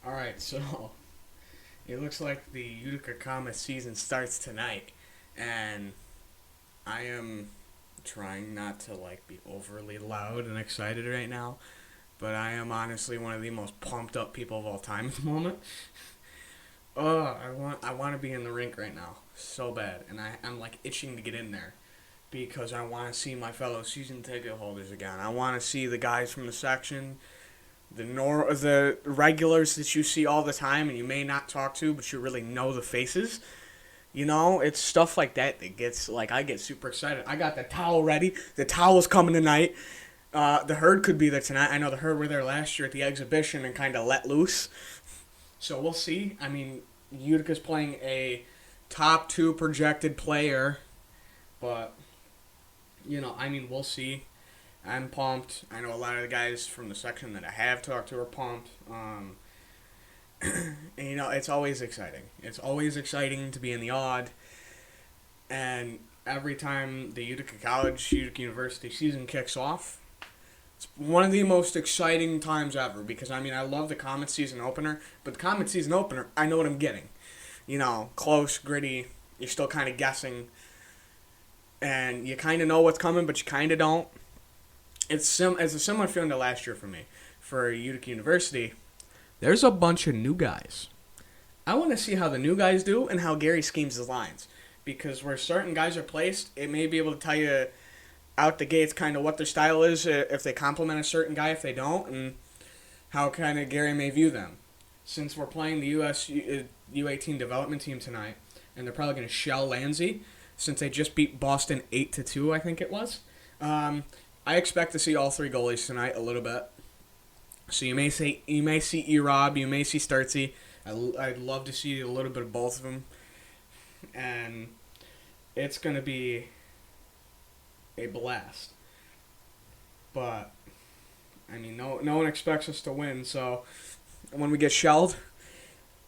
All right, so it looks like the Utica Comets season starts tonight, and I am trying not to be overly loud and excited right now, but I am honestly one of the most pumped up people of all time at the moment. Oh, I want to be in the rink right now so bad, and I'm itching to get in there because I want to see my fellow season ticket holders again. I want to see the guys from the section, the regulars that you see all the time and you may not talk to, but you really know the faces. It's stuff like that that gets I get super excited. I got the towel ready. The towel's coming tonight. The herd could be there tonight. I know the herd were there last year at the exhibition and kind of let loose. So we'll see. I mean, Utica's playing a top two projected player, but we'll see. I'm pumped. I know a lot of the guys from the section that I have talked to are pumped. And it's always exciting. It's always exciting to be in the odd. And every time the Utica University season kicks off, it's one of the most exciting times ever because I love the Comet season opener, but the Comet season opener, I know what I'm getting. Close, gritty. You're still kind of guessing, and you kind of know what's coming, but you kind of don't. It's a similar feeling to last year for me. For Utica University, there's a bunch of new guys. I want to see how the new guys do and how Gary schemes his lines. Because where certain guys are placed, it may be able to tell you out the gates kind of what their style is, if they complement a certain guy, if they don't, and how kind of Gary may view them. Since we're playing the U18 development team tonight, and they're probably going to shell Landsey, since they just beat Boston 8-2, I think it was. I expect to see all three goalies tonight a little bit. So you may see E-Rob, you may see Sturtsy. I'd love to see a little bit of both of them. And it's going to be a blast. But, no one expects us to win. So when we get shelled,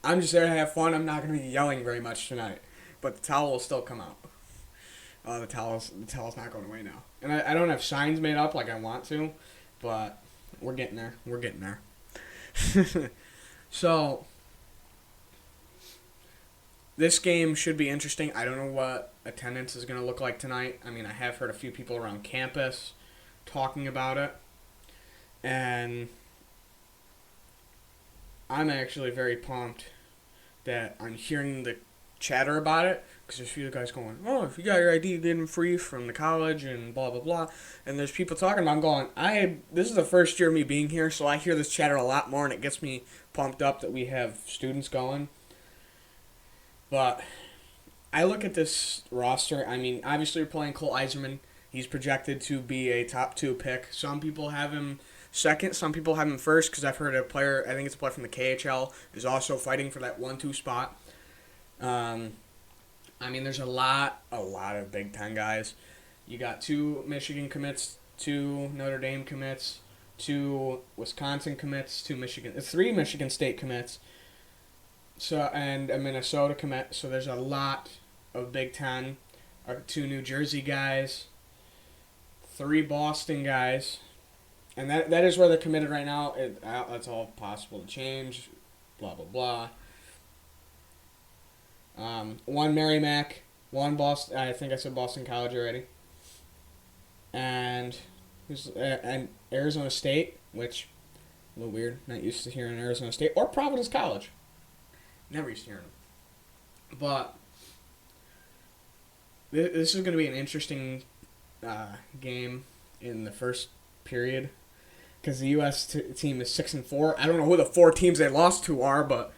I'm just there to have fun. I'm not going to be yelling very much tonight. But the towel will still come out. The towel's not going away now. And I don't have signs made up like I want to, but we're getting there. We're getting there. So, this game should be interesting. I don't know what attendance is going to look like tonight. I have heard a few people around campus talking about it. And I'm actually very pumped that I'm hearing the chatter about it, because there's a few guys going, oh, if you got your ID, get them free from the college and blah, blah, blah. And there's people talking about it. I'm going, this is the first year of me being here, so I hear this chatter a lot more, and it gets me pumped up that we have students going. But I look at this roster. Obviously we're playing Cole Eiserman. He's projected to be a top 2 pick. Some people have him second. Some people have him first, because I've heard I think it's a player from the KHL, is also fighting for that 1-2 spot. There's a lot of Big Ten guys. You got 2 Michigan commits, 2 Notre Dame commits, 2 Wisconsin commits, 3 Michigan State commits, and a Minnesota commit. So there's a lot of Big Ten. 2 New Jersey guys, 3 Boston guys, and that is where they're committed right now. It's all possible to change. Blah blah blah. 1 Merrimack, 1 Boston. I think I said Boston College already. And Arizona State, which a little weird. Not used to hearing Arizona State or Providence College. Never used to hearing them. But this is going to be an interesting game in the first period, because the U.S. team is 6-4. I don't know who the 4 teams they lost to are, but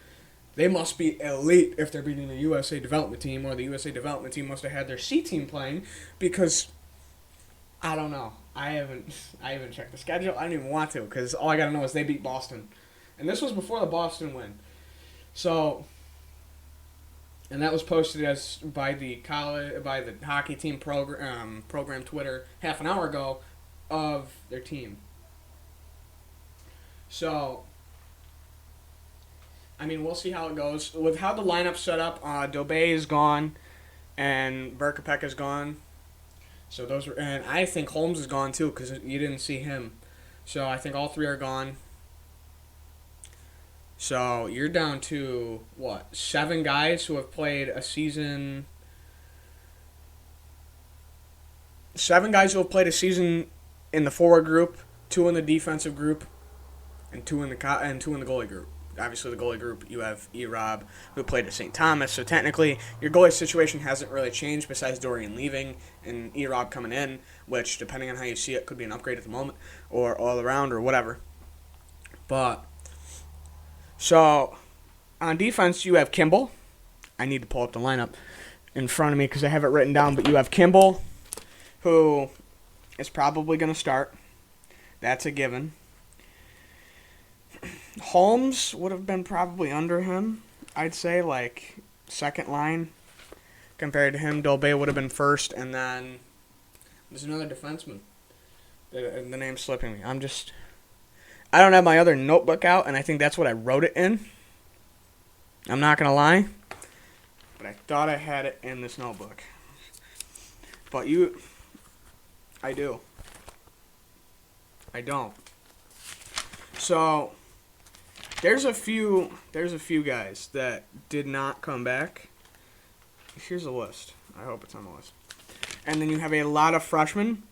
they must be elite if they're beating the USA Development Team, or the USA Development Team must have had their C team playing, because I don't know. I haven't checked the schedule. I don't even want to, because all I gotta know is they beat Boston, and this was before the Boston win. So, and that was posted by the hockey team program Twitter half an hour ago of their team. So, we'll see how it goes. With how the lineup's set up, Dobé is gone, and Berkapek is gone. So and I think Holmes is gone too, because you didn't see him. So I think all 3 are gone. So you're down to what? 7 guys who have played a season. 7 guys who have played a season in the forward group, 2 in the defensive group, and 2 in the goalie group. Obviously, the goalie group, you have E-Rob, who played at St. Thomas. So technically, your goalie situation hasn't really changed besides Dorian leaving and E-Rob coming in, which, depending on how you see it, could be an upgrade at the moment or all around or whatever. But, so, on defense, you have Kimball. I need to pull up the lineup in front of me because I have it written down. But you have Kimball, who is probably going to start. That's a given. Holmes would have been probably under him. I'd say, like, second line compared to him. Dolbe would have been first, and then there's another defenseman. The name's slipping me. I don't have my other notebook out, and I think that's what I wrote it in. I'm not going to lie, but I thought I had it in this notebook. But I do. I don't. So there's a few guys that did not come back. Here's a list. I hope it's on the list. And then you have a lot of freshmen.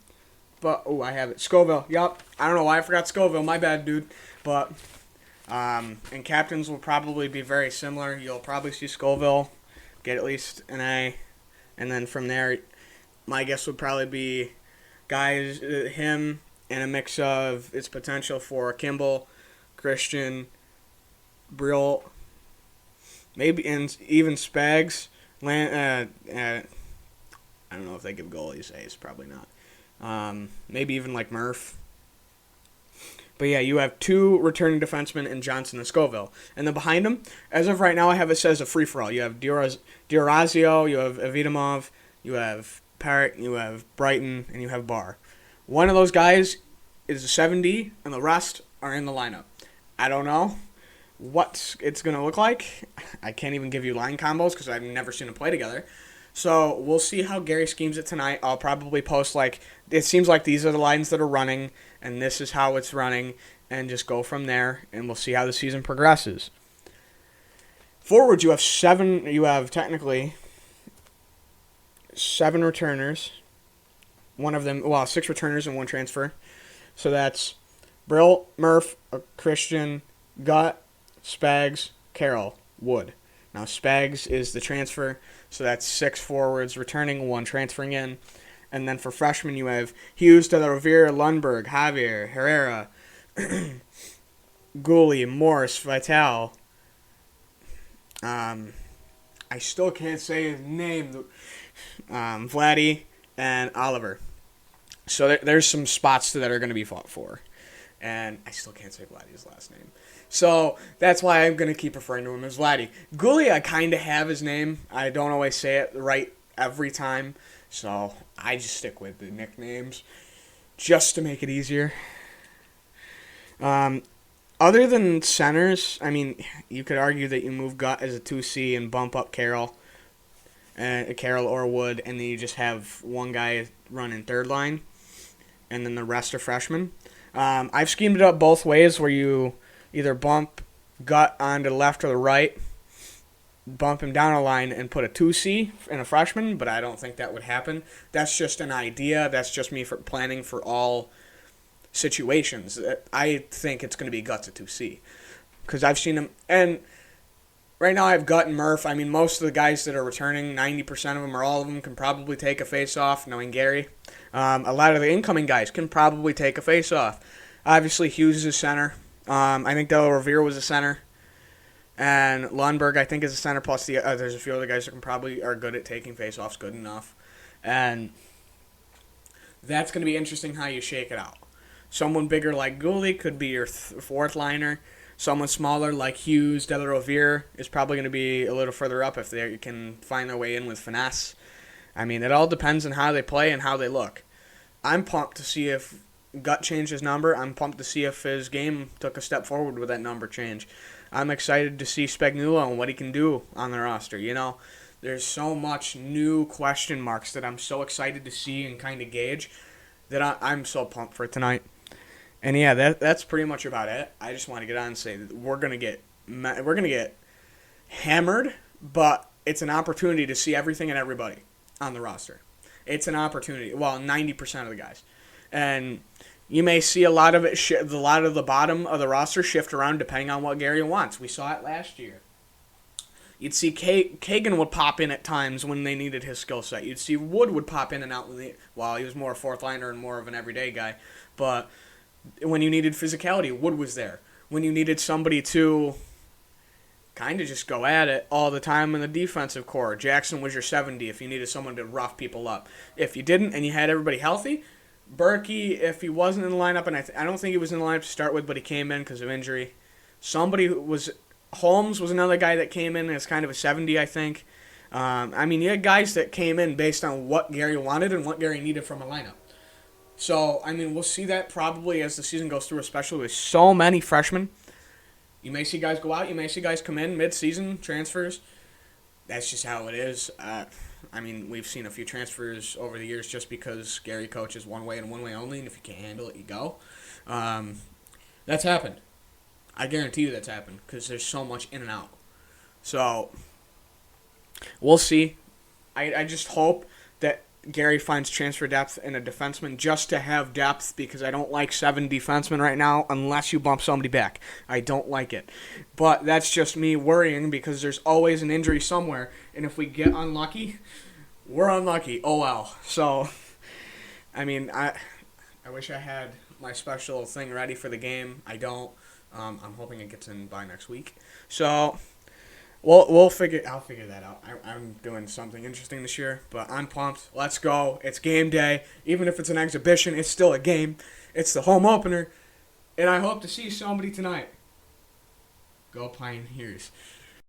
But I have it. Scoville. Yup. I don't know why I forgot Scoville. My bad, dude. But and captains will probably be very similar. You'll probably see Scoville get at least an A, and then from there, my guess would probably be guys him and a mix of its potential for Kimball, Christian, Brill, maybe and even Spags. I don't know if they give goalies A's. Probably not. Maybe even like Murph. But yeah, you have 2 returning defensemen in Johnson and Scoville. And then behind them, as of right now, I have it says a free-for-all. You have Diorazio, you have Avidamov, you have Parrott, you have Brighton, and you have Barr. One of those guys is a 7D, and the rest are in the lineup. I don't know what it's going to look like. I can't even give you line combos because I've never seen them play together. So we'll see how Gary schemes it tonight. I'll probably post, like, it seems like these are the lines that are running, and this is how it's running, and just go from there, and we'll see how the season progresses. Forward, you have technically 7 returners. One of them, 6 returners and 1 transfer. So that's Brill, Murph, Christian, Gutt, Spags, Carroll, Wood. Now, Spags is the transfer, so that's 6 forwards returning, 1 transferring in. And then for freshmen, you have Hughes, De La Rovere, Lundberg, Javier, Herrera, Gooley, Morse, Vital. I still can't say his name. Vladdy and Oliver. So there's some spots that are going to be fought for. And I still can't say Vladdy's last name. So that's why I'm going to keep referring to him as Vladdy. Gooley, I kind of have his name. I don't always say it right every time. So I just stick with the nicknames just to make it easier. Other than centers, I mean, you could argue that you move Gutt as a 2C and bump up Carroll or Wood, and then you just have one guy running third line, and then the rest are freshmen. I've schemed it up both ways, where you either bump Gutt onto the left or the right, bump him down a line, and put a 2C and a freshman, but I don't think that would happen. That's just an idea. That's just me for planning for all situations. I think it's going to be Gutt to 2C, because I've seen him, and right now I have Gutt and Murph. I mean, most of the guys that are returning, 90% of them or all of them, can probably take a face-off, knowing Gary. A lot of the incoming guys can probably take a face-off. Obviously, Hughes is center. I think De La Rovere was a center. And Lundberg, I think, is a center. Plus, there's a few other guys that are good at taking face-offs, good enough. And that's going to be interesting how you shake it out. Someone bigger like Gooley could be your fourth liner. Someone smaller like Hughes, De La Rovere is probably going to be a little further up if they can find their way in with finesse. I mean, it all depends on how they play and how they look. I'm pumped to see if Gutt changed his number. I'm pumped to see if his game took a step forward with that number change. I'm excited to see Spagnuolo and what he can do on the roster. You know, there's so much new question marks that I'm so excited to see and kind of gauge that I'm so pumped for tonight. And yeah, that's pretty much about it. I just want to get on and say that we're going to get we're gonna get hammered, but it's an opportunity to see everything and everybody on the roster. It's an opportunity. Well, 90% of the guys, and you may see a lot of it. A lot of the bottom of the roster shift around depending on what Gary wants. We saw it last year. You'd see Kagan would pop in at times when they needed his skill set. You'd see Wood would pop in and out while he was more a fourth liner and more of an everyday guy. But when you needed physicality, Wood was there. When you needed somebody to kind of just go at it all the time in the defensive core, Jackson was your 70 if you needed someone to rough people up. If you didn't and you had everybody healthy, Berkey, if he wasn't in the lineup, and I don't think he was in the lineup to start with, but he came in because of injury. Somebody who was Holmes was another guy that came in as kind of a 70, I think. You had guys that came in based on what Gary wanted and what Gary needed from a lineup. So, we'll see that probably as the season goes through, especially with so many freshmen. You may see guys go out. You may see guys come in mid-season, transfers. That's just how it is. We've seen a few transfers over the years just because Gary coaches one way and one way only, and if you can't handle it, you go. That's happened. I guarantee you that's happened because there's so much in and out. So, we'll see. I just hope that Gary finds transfer depth in a defenseman just to have depth because I don't like 7 defensemen right now unless you bump somebody back. I don't like it. But that's just me worrying because there's always an injury somewhere, and if we get unlucky, we're unlucky. Oh well. So, I wish I had my special thing ready for the game. I don't. I'm hoping it gets in by next week. So, I'll figure that out. I'm doing something interesting this year, but I'm pumped. Let's go. It's game day. Even if it's an exhibition, it's still a game. It's the home opener, and I hope to see somebody tonight. Go Pioneers.